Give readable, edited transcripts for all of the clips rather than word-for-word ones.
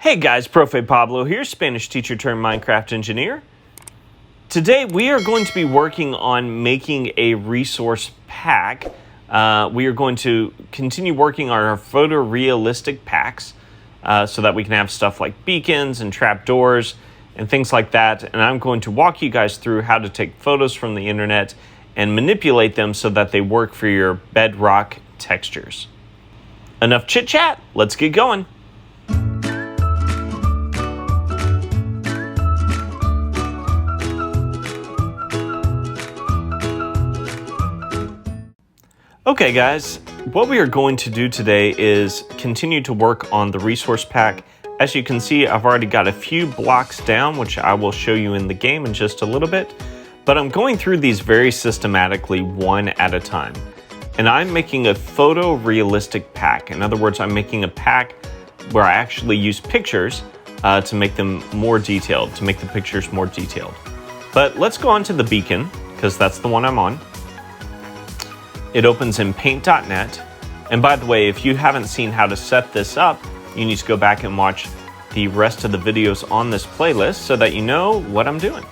Hey guys, Profe Pablo here, Spanish teacher turned Minecraft engineer. Today we are going to be working on making a resource pack. We are going to continue working on our photorealistic packs so that we can have stuff like beacons and trapdoors and things like that. And I'm going to walk you guys through how to take photos from the internet and manipulate them so that they work for your Bedrock textures. Enough chit chat, let's get going. Okay guys, what we are going to do today is continue to work on the resource pack. As you can see, I've already got a few blocks down, which I will show you in the game in just a little bit, but I'm going through these very systematically one at a time. And I'm making a photorealistic pack. In other words, I'm making a pack where I actually use pictures to make them more detailed, to make the pictures more detailed. But let's go on to the beacon, because that's the one I'm on. It opens in paint.net. And by the way, if you haven't seen how to set this up, you need to go back and watch the rest of the videos on this playlist so that you know what I'm doing.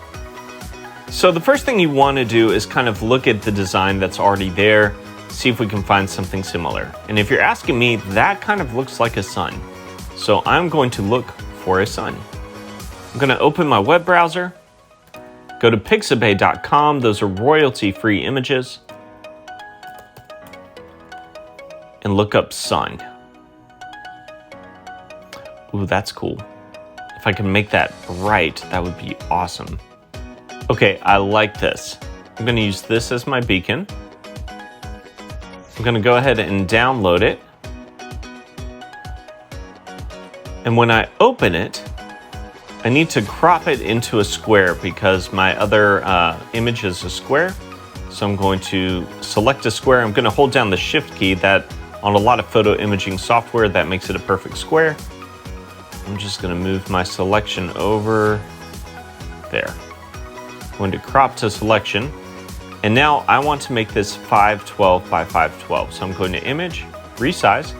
So the first thing you want to do is kind of look at the design that's already there, see if we can find something similar. And if you're asking me, that kind of looks like a sun. So I'm going to look for a sun. I'm going to open my web browser, go to pixabay.com. Those are royalty-free images. And look up sun. Ooh, that's cool. If I can make that right, that would be awesome. Okay, I like this. I'm going to use this as my beacon. I'm going to go ahead and download it. And when I open it, I need to crop it into a square because my other image is a square. So I'm going to select a square. I'm going to hold down the shift key. That on a lot of photo imaging software, that makes it a perfect square. I'm just going to move my selection over there. I'm going to crop to selection. And now I want to make this 512 by 512. So I'm going to image, resize,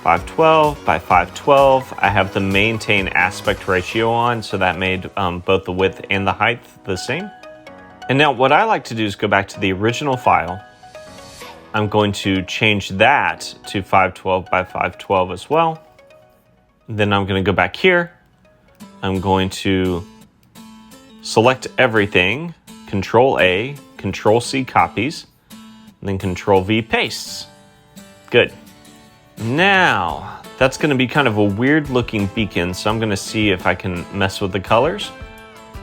512 by 512. I have the maintain aspect ratio on, so that made both the width and the height the same. And now what I like to do is go back to the original file. I'm going to change that to 512 by 512 as well. Then I'm going to go back here. I'm going to select everything, Control A, Control C copies, and then Control V pastes. Good. Now, that's going to be kind of a weird looking beacon, so I'm going to see if I can mess with the colors.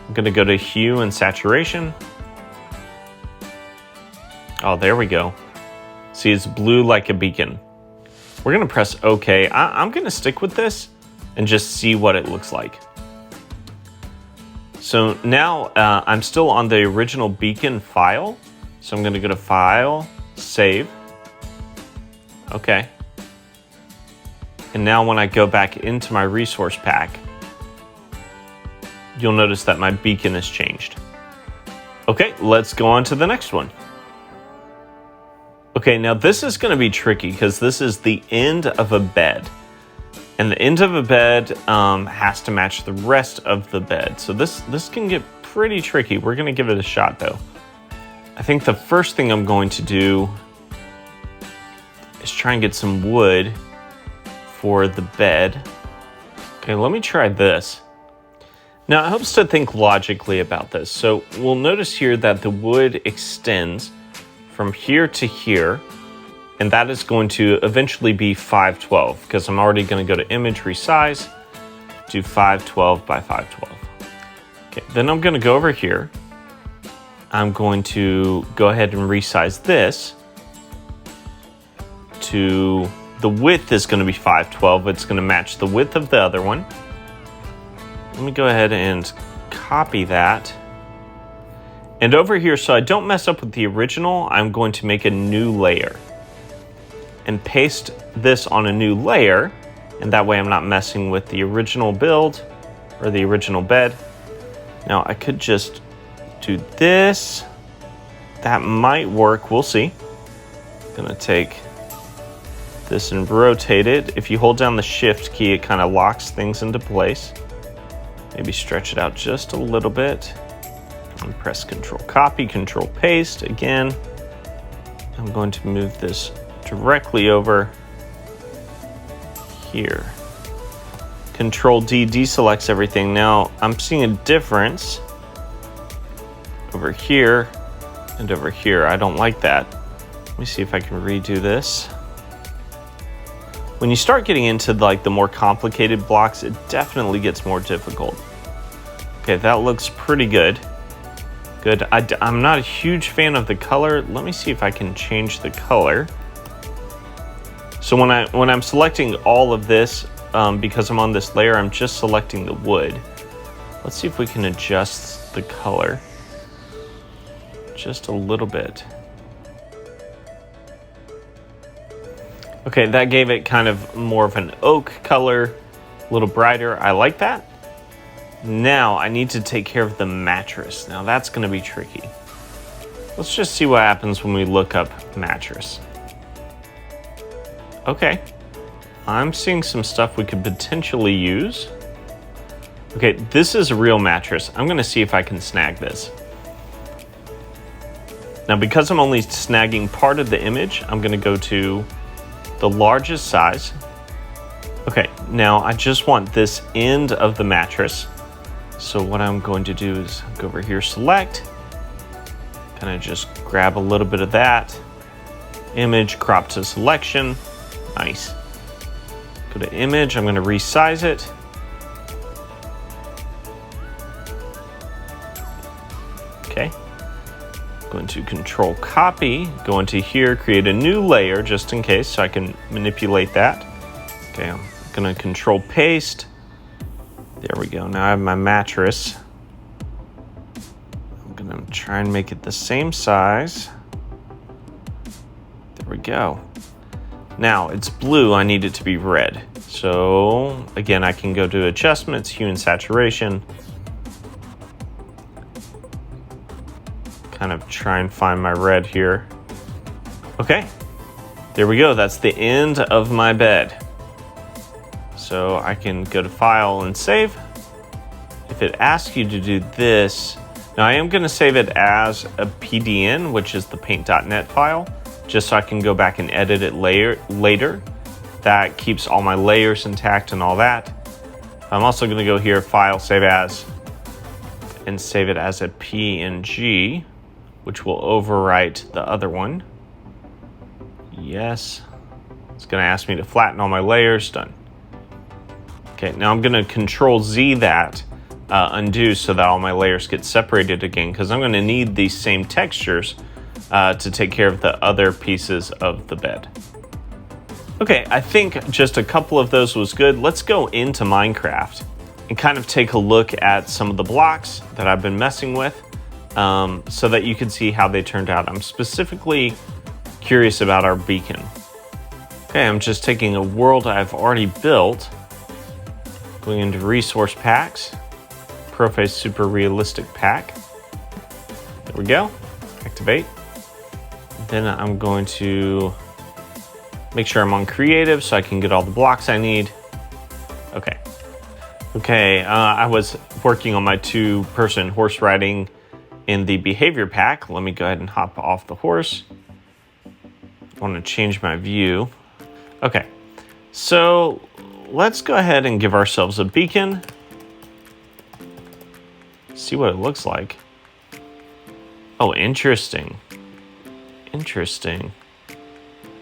I'm going to go to hue and saturation. Oh, there we go. See, it's blue like a beacon. We're going to press OK. I'm going to stick with this and just see what it looks like. So now I'm still on the original beacon file. So I'm going to go to File, Save. OK. And now when I go back into my resource pack, you'll notice that my beacon has changed. OK, let's go on to the next one. Okay, now this is going to be tricky because this is the end of a bed. And the end of a bed has to match the rest of the bed. So this can get pretty tricky. We're going to give it a shot though. I think the first thing I'm going to do is try and get some wood for the bed. Okay, let me try this. Now it helps to think logically about this. So we'll notice here that the wood extends from here to here, and that is going to eventually be 512 because I'm already going to go to image, resize, do 512 by 512. Okay, then I'm going to go over here. I'm going to go ahead and resize this to the width is going to be 512. It's going to match the width of the other one. Let me go ahead and copy that. And over here, so I don't mess up with the original, I'm going to make a new layer and paste this on a new layer. And that way I'm not messing with the original build or the original bed. Now I could just do this. That might work, we'll see. I'm gonna take this and rotate it. If you hold down the shift key, it kind of locks things into place. Maybe stretch it out just a little bit. And press Control Copy, Control Paste. Again, I'm going to move this directly over here. Control D deselects everything. Now I'm seeing a difference over here and over here. I don't like that. Let me see if I can redo this. When you start getting into like the more complicated blocks, it definitely gets more difficult. Okay, that looks pretty good. Good. I'm not a huge fan of the color. Let me see if I can change the color. So when I'm selecting all of this, because I'm on this layer, I'm just selecting the wood. Let's see if we can adjust the color just a little bit. Okay, that gave it kind of more of an oak color, a little brighter. I like that. Now I need to take care of the mattress. Now that's going to be tricky. Let's just see what happens when we look up mattress. Okay, I'm seeing some stuff we could potentially use. Okay, this is a real mattress. I'm going to see if I can snag this. Now because I'm only snagging part of the image, I'm going to go to the largest size. Okay, now I just want this end of the mattress. So what I'm going to do is go over here, select, kind of just grab a little bit of that. Image, crop to selection. Nice. Go to image, I'm going to resize it. Okay. Going to Control Copy, go into here, create a new layer just in case so I can manipulate that. Okay, I'm going to Control Paste. There we go. Now I have my mattress. I'm going to try and make it the same size. There we go. Now it's blue. I need it to be red. So again, I can go to Adjustments, Hue and Saturation. Kind of try and find my red here. Okay. There we go. That's the end of my bed. So I can go to File and Save. If it asks you to do this, now I am going to save it as a PDN, which is the paint.net file, just so I can go back and edit it later. That keeps all my layers intact and all that. I'm also going to go here, File, Save As, and save it as a PNG, which will overwrite the other one. Yes. It's going to ask me to flatten all my layers. Done. Okay, now I'm going to Control Z that, undo so that all my layers get separated again, because I'm going to need these same textures to take care of the other pieces of the bed. Okay, I think just a couple of those was good. Let's go into Minecraft and kind of take a look at some of the blocks that I've been messing with so that you can see how they turned out. I'm specifically curious about our beacon. Okay, I'm just taking a world I've already built, going into Resource Packs, Profe Super Realistic Pack. There we go, activate. Then I'm going to make sure I'm on creative so I can get all the blocks I need. Okay, I was working on my 2-person horse riding in the behavior pack. Let me go ahead and hop off the horse. I want to change my view. Okay, so let's go ahead and give ourselves a beacon. See what it looks like. Oh, interesting. Interesting.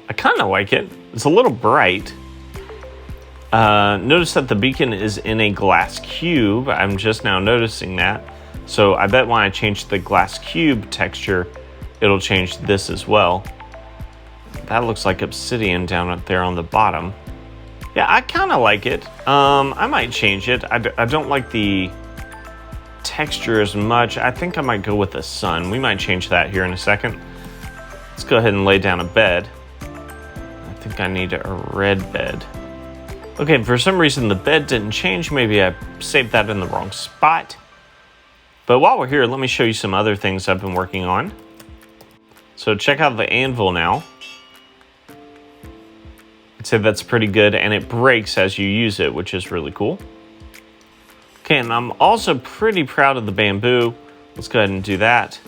I kind of like it. It's a little bright. Notice that the beacon is in a glass cube. I'm just now noticing that. So I bet when I change the glass cube texture, it'll change this as well. That looks like obsidian down up there on the bottom. Yeah, I kind of like it. I might change it. I don't like the texture as much. I think I might go with the sun. We might change that here in a second. Let's go ahead and lay down a bed. I think I need a red bed. Okay, for some reason the bed didn't change. Maybe I saved that in the wrong spot. But while we're here, let me show you some other things I've been working on. So check out the anvil now. I'd say that's pretty good, and it breaks as you use it, which is really cool. Okay, and I'm also pretty proud of the bamboo. Let's go ahead and do that.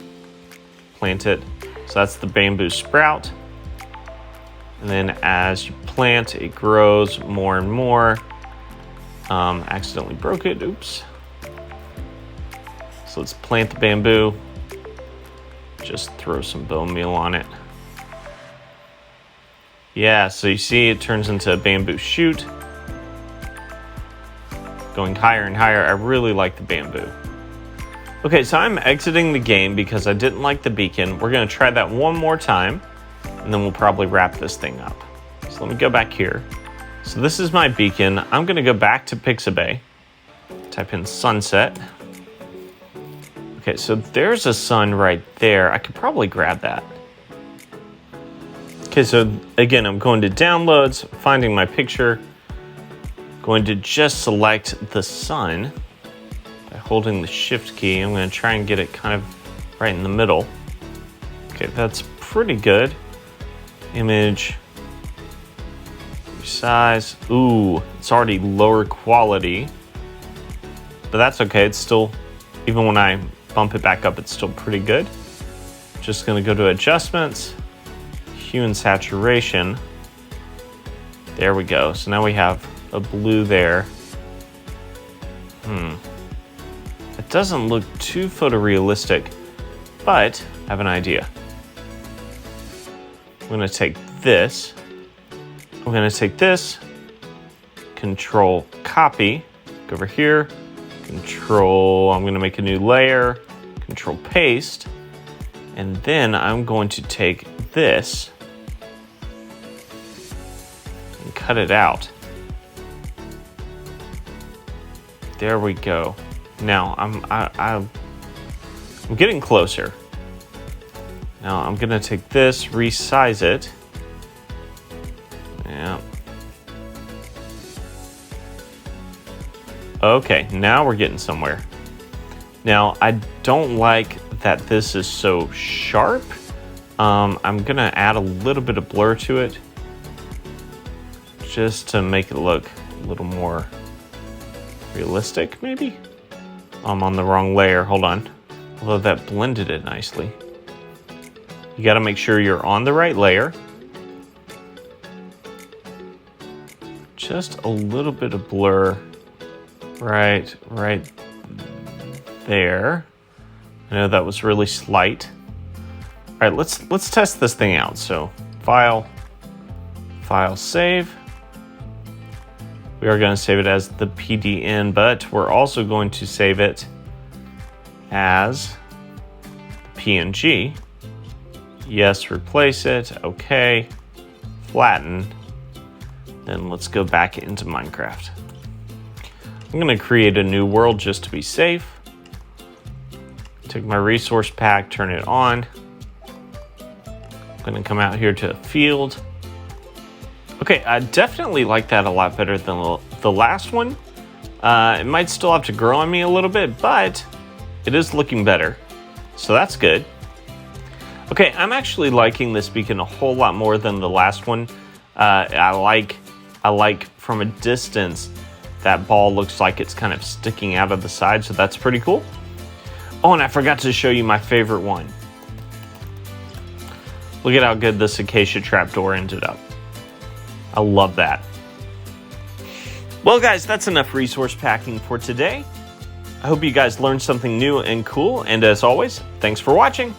Plant it. So that's the bamboo sprout. And then as you plant, it grows more and more. Accidentally broke it, oops. So let's plant the bamboo. Just throw some bone meal on it. Yeah, so you see it turns into a bamboo shoot. Going higher and higher. I really like the bamboo. Okay, so I'm exiting the game because I didn't like the beacon. We're gonna try that one more time, and then we'll probably wrap this thing up. So let me go back here. So this is my beacon. I'm gonna go back to Pixabay. Type in sunset. Okay, so there's a sun right there. I could probably grab that. Okay, so again, I'm going to downloads, finding my picture, going to just select the sun by holding the shift key. I'm going to try and get it kind of right in the middle. Okay, that's pretty good. Image, resize. Ooh, it's already lower quality, but that's okay. It's still, even when I bump it back up, it's still pretty good. Just going to go to adjustments. Hue and saturation. There we go. So now we have a blue there. It doesn't look too photorealistic, but I have an idea. I'm going to take this. I'm going to take this. Control copy. Go over here. Control. I'm going to make a new layer. Control paste. And then I'm going to take this. Cut it out. There we go. Now I'm getting closer. Now I'm gonna take this, resize it. Yeah. Okay, now we're getting somewhere. Now I don't like that this is so sharp. I'm gonna add a little bit of blur to it, just to make it look a little more realistic, maybe? I'm on the wrong layer, hold on. Although that blended it nicely. You gotta make sure you're on the right layer. Just a little bit of blur right there. I know that was really slight. All right, let's test this thing out. So file, save. We are going to save it as the PDN, but we're also going to save it as PNG. Yes, replace it. Okay. Flatten. Then let's go back into Minecraft. I'm going to create a new world just to be safe. Take my resource pack, turn it on. I'm going to come out here to a field. Okay, I definitely like that a lot better than the last one. It might still have to grow on me a little bit, but it is looking better. So that's good. Okay, I'm actually liking this beacon a whole lot more than the last one. I like from a distance, that ball looks like it's kind of sticking out of the side, so that's pretty cool. Oh, and I forgot to show you my favorite one. Look at how good this Acacia trapdoor ended up. I love that. Well, guys, that's enough resource packing for today. I hope you guys learned something new and cool, and as always, thanks for watching.